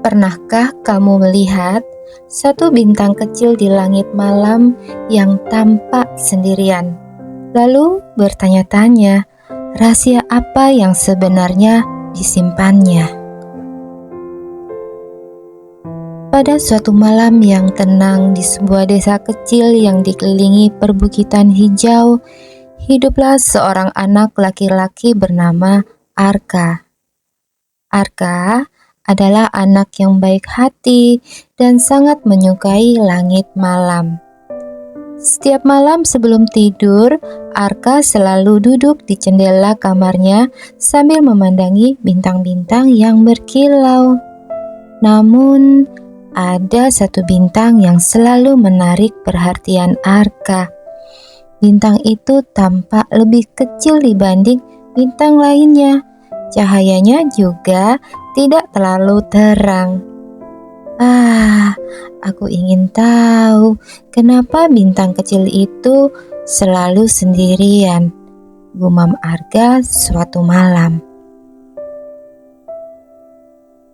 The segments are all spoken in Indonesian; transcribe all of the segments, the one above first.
Pernahkah kamu melihat satu bintang kecil di langit malam yang tampak sendirian? Lalu bertanya-tanya, rahasia apa yang sebenarnya disimpannya? Pada suatu malam yang tenang di sebuah desa kecil yang dikelilingi perbukitan hijau, hiduplah seorang anak laki-laki bernama Arka. Arka adalah anak yang baik hati dan sangat menyukai langit malam. Setiap malam sebelum tidur, Arka selalu duduk di jendela kamarnya sambil memandangi bintang-bintang yang berkilau. Namun, ada satu bintang yang selalu menarik perhatian Arka. Bintang itu tampak lebih kecil dibanding bintang lainnya. Cahayanya juga tidak terlalu terang. Aku ingin tahu kenapa bintang kecil itu selalu sendirian, gumam Arka suatu malam.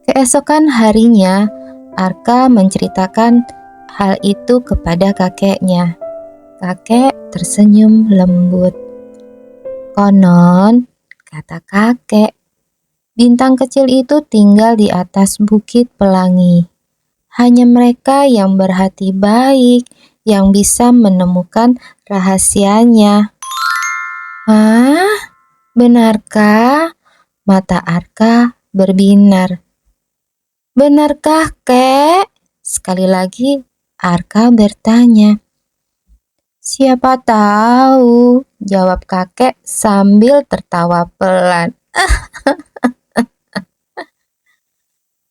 Keesokan harinya, Arka menceritakan hal itu kepada kakeknya. Kakek tersenyum lembut. Konon, kata kakek, bintang kecil itu tinggal di atas bukit pelangi. Hanya mereka yang berhati baik yang bisa menemukan rahasianya. Hah? Benarkah? Mata Arka berbinar. Benarkah, Kek? Sekali lagi Arka bertanya. Siapa tahu, jawab kakek sambil tertawa pelan.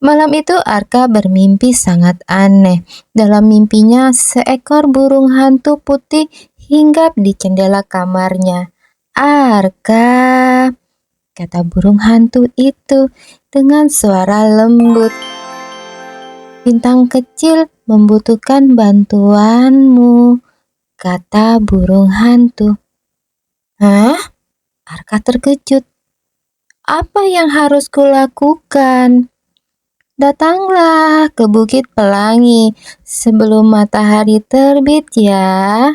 Malam itu Arka bermimpi sangat aneh. Dalam mimpinya seekor burung hantu putih hinggap di jendela kamarnya. Arka, kata burung hantu itu dengan suara lembut. Bintang kecil membutuhkan bantuanmu, kata burung hantu. Hah? Arka terkejut. Apa yang harus kulakukan? Datanglah ke Bukit Pelangi sebelum matahari terbit ya.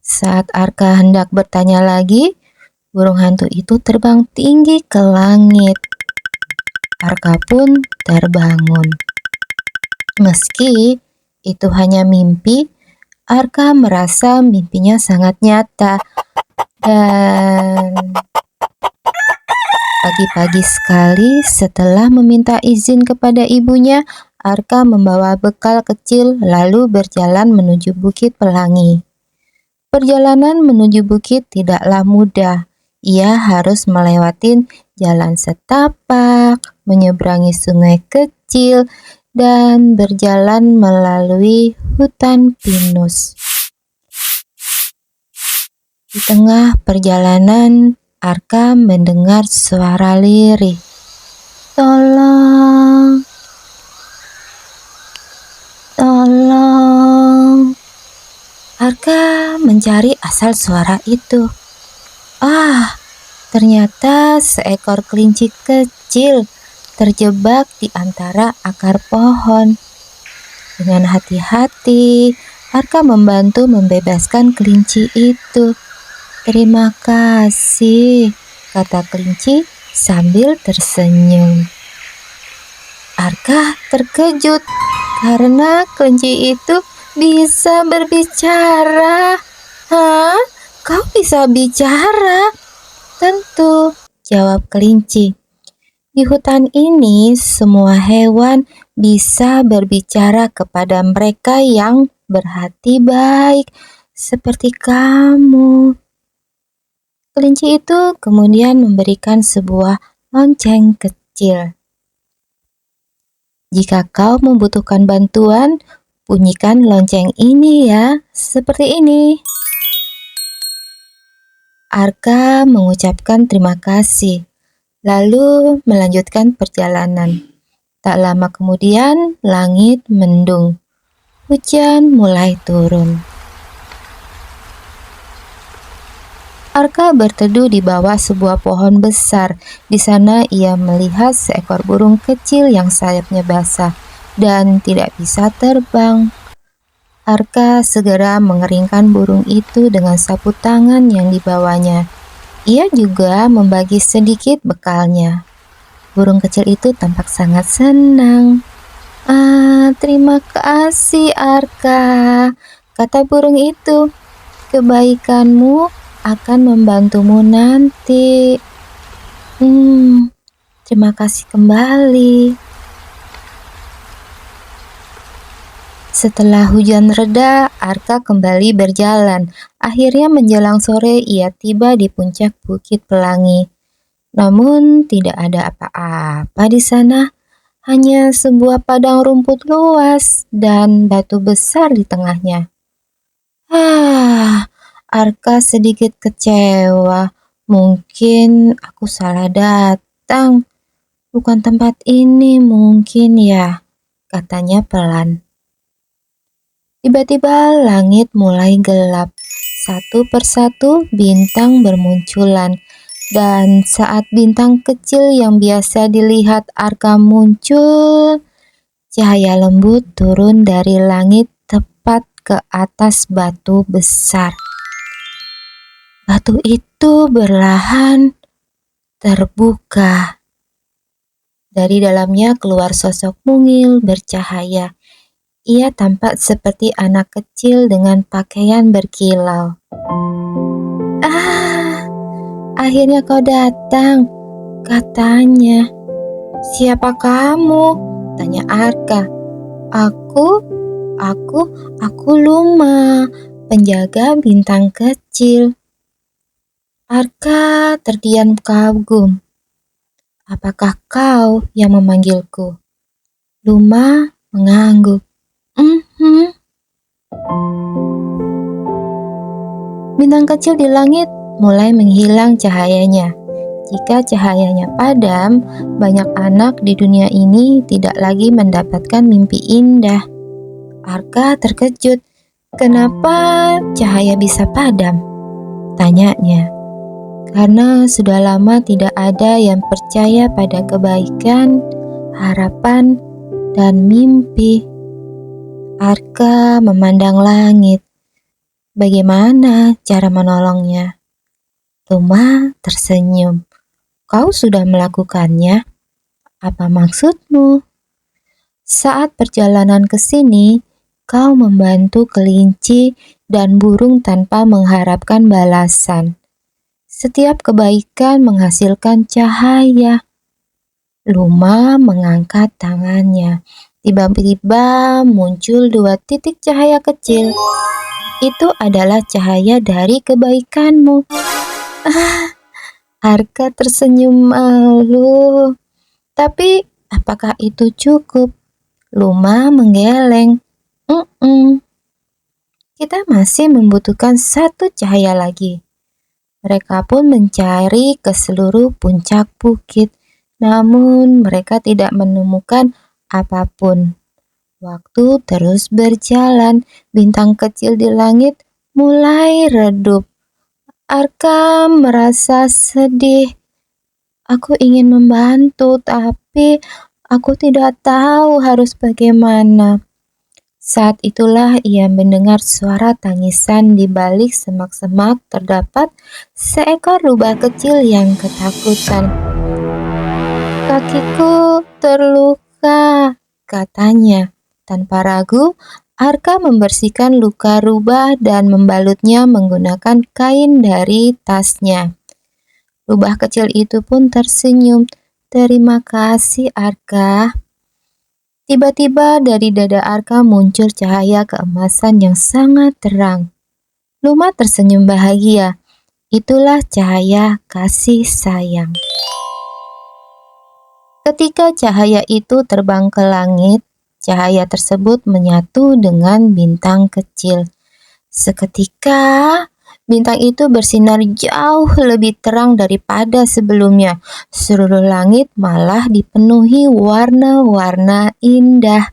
Saat Arka hendak bertanya lagi, burung hantu itu terbang tinggi ke langit. Arka pun terbangun. Meski itu hanya mimpi, Arka merasa mimpinya sangat nyata. Dan pagi-pagi sekali setelah meminta izin kepada ibunya, Arka membawa bekal kecil lalu berjalan menuju Bukit Pelangi. Perjalanan menuju bukit tidaklah mudah. Ia harus melewati jalan setapak, menyeberangi sungai kecil, dan berjalan melalui hutan pinus. Di tengah perjalanan, Arka mendengar suara lirih. Tolong, tolong. Arka mencari asal suara itu. Ternyata seekor kelinci kecil terjebak di antara akar pohon. Dengan hati-hati, Arka membantu membebaskan kelinci itu. Terima kasih, kata kelinci sambil tersenyum. Arka terkejut karena kelinci itu bisa berbicara. Hah? Kau bisa bicara? Tentu, jawab kelinci. Di hutan ini, semua hewan bisa berbicara kepada mereka yang berhati baik, seperti kamu. Kelinci itu kemudian memberikan sebuah lonceng kecil. Jika kau membutuhkan bantuan, bunyikan lonceng ini ya, seperti ini. Arka mengucapkan terima kasih, lalu melanjutkan perjalanan. Tak lama kemudian, langit mendung. Hujan mulai turun. Arka berteduh di bawah sebuah pohon besar. Di sana ia melihat seekor burung kecil yang sayapnya basah dan tidak bisa terbang. Arka segera mengeringkan burung itu dengan sapu tangan yang dibawanya. Ia juga membagi sedikit bekalnya. Burung kecil itu tampak sangat senang. Terima kasih Arka, kata burung itu. Kebaikanmu akan membantumu nanti. Terima kasih kembali. Setelah hujan reda, Arka kembali berjalan. Akhirnya menjelang sore ia tiba di puncak Bukit Pelangi. Namun tidak ada apa-apa di sana. Hanya sebuah padang rumput luas dan batu besar di tengahnya. Arka sedikit kecewa. Mungkin aku salah datang. Bukan tempat ini mungkin ya, katanya pelan. Tiba-tiba langit mulai gelap. Satu persatu bintang bermunculan. Dan saat bintang kecil yang biasa dilihat Arka muncul, cahaya lembut turun dari langit tepat ke atas batu besar. Batu itu perlahan terbuka. Dari dalamnya keluar sosok mungil bercahaya. Ia tampak seperti anak kecil dengan pakaian berkilau. Akhirnya kau datang, katanya. Siapa kamu? Tanya Arka. Aku Luma, penjaga bintang kecil. Arka terdiam kagum. Apakah kau yang memanggilku? Luma mengangguk. Bintang kecil di langit mulai menghilang cahayanya. Jika cahayanya padam, banyak anak di dunia ini tidak lagi mendapatkan mimpi indah. Arka terkejut. Kenapa cahaya bisa padam? Tanyanya. Karena sudah lama tidak ada yang percaya pada kebaikan, harapan, dan mimpi. Arka memandang langit. Bagaimana cara menolongnya? Luma tersenyum. Kau sudah melakukannya? Apa maksudmu? Saat perjalanan ke sini, kau membantu kelinci dan burung tanpa mengharapkan balasan. Setiap kebaikan menghasilkan cahaya. Luma mengangkat tangannya. Tiba-tiba muncul 2 titik cahaya kecil. Itu adalah cahaya dari kebaikanmu. Arka tersenyum malu. Tapi apakah itu cukup? Luma menggeleng. Kita masih membutuhkan 1 cahaya lagi. Mereka pun mencari ke seluruh puncak bukit. Namun mereka tidak menemukan apapun. Waktu terus berjalan. Bintang kecil di langit mulai redup. Arka merasa sedih. Aku ingin membantu, tapi aku tidak tahu harus bagaimana. Saat itulah ia mendengar suara tangisan di balik semak-semak. Terdapat seekor rubah kecil yang ketakutan. Kakiku terluka, katanya. Tanpa ragu, Arka membersihkan luka rubah dan membalutnya menggunakan kain dari tasnya. Rubah kecil itu pun tersenyum. Terima kasih Arka. Tiba-tiba dari dada Arka muncul cahaya keemasan yang sangat terang. Luma tersenyum bahagia. Itulah cahaya kasih sayang. Ketika cahaya itu terbang ke langit, cahaya tersebut menyatu dengan bintang kecil. Seketika, bintang itu bersinar jauh lebih terang daripada sebelumnya. Seluruh langit malah dipenuhi warna-warna indah.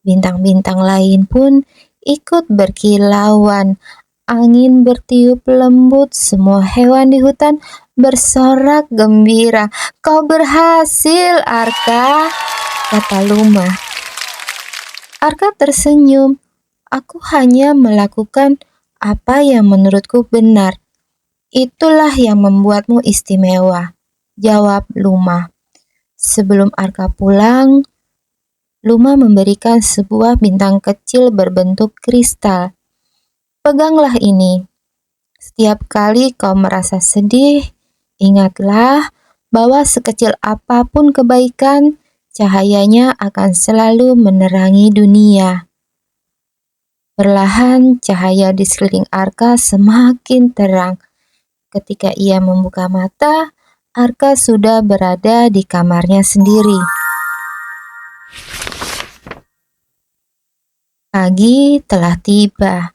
Bintang-bintang lain pun ikut berkilauan. Angin bertiup lembut, semua hewan di hutan bersorak gembira. "Kau berhasil, Arka," kata Luma. Arka tersenyum. "Aku hanya melakukan apa yang menurutku benar. Itulah yang membuatmu istimewa," jawab Luma. Sebelum Arka pulang, Luma memberikan sebuah bintang kecil berbentuk kristal. "Peganglah ini. Setiap kali kau merasa sedih, ingatlah bahwa sekecil apapun kebaikan, cahayanya akan selalu menerangi dunia." Perlahan cahaya di sekeliling Arka semakin terang. Ketika ia membuka mata, Arka sudah berada di kamarnya sendiri. Pagi telah tiba.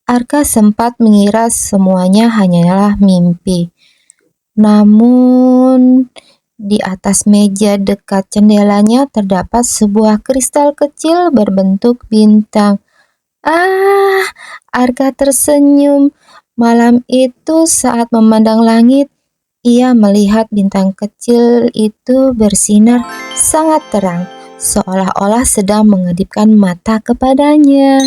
Arka sempat mengira semuanya hanyalah mimpi. Namun, di atas meja dekat jendelanya terdapat sebuah kristal kecil berbentuk bintang. "Ah!" Arka tersenyum. Malam itu saat memandang langit, ia melihat bintang kecil itu bersinar sangat terang, seolah-olah sedang mengedipkan mata kepadanya.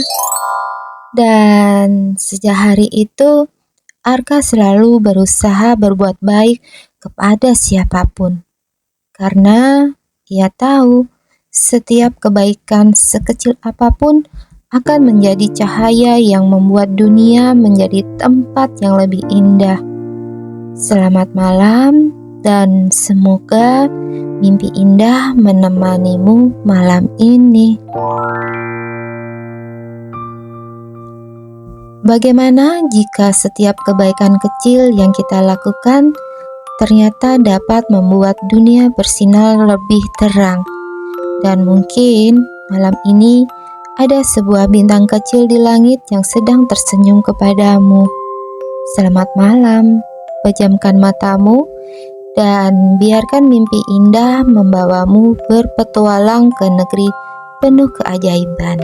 Dan sejak hari itu, Arka selalu berusaha berbuat baik kepada siapapun, karena ia tahu setiap kebaikan sekecil apapun akan menjadi cahaya yang membuat dunia menjadi tempat yang lebih indah. Selamat malam, dan semoga mimpi indah menemanimu malam ini. Bagaimana jika setiap kebaikan kecil yang kita lakukan ternyata dapat membuat dunia bersinar lebih terang? Dan mungkin malam ini ada sebuah bintang kecil di langit yang sedang tersenyum kepadamu. Selamat malam, pejamkan matamu dan biarkan mimpi indah membawamu berpetualang ke negeri penuh keajaiban.